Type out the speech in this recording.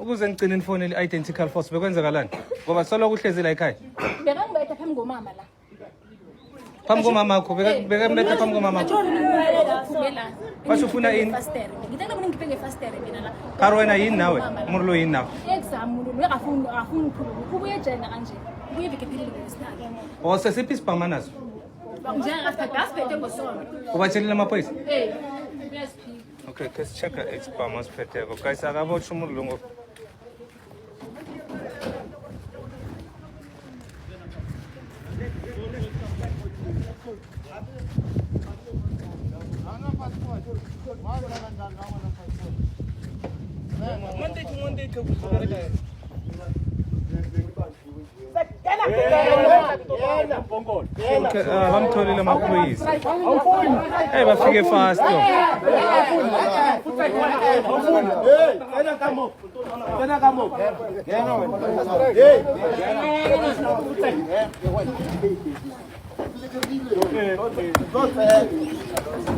Ukuze ngicine nifonele identical force bekwenzakalani? Ngoba solo kuhlezi la ekhaya. Bekangibetha phambi komama la. Phambi komama wakho bekambetha phambi komama wakho. Basho ufuna ini? Ngithanda bona ngiphe ngefastere mina la. Kari wena yini nawe? Umuntu lo yini nawe? Exam umuntu akafuni ukukhuluma. Kubuye ejele kanje. Kubuye vikephelile ngesithathu. Oh sesiphi isibhama nazo? Njenga after gasiphethe ngosona. Ubatshelile amaphoyisa? Uyasiphi. Okay, let's check the isibhama siphetheko. Guys akabotsha umuntu lo ngo. Monday ke kusuka bamtholile amaphoyisa. Hey bafike fast yo. Hey.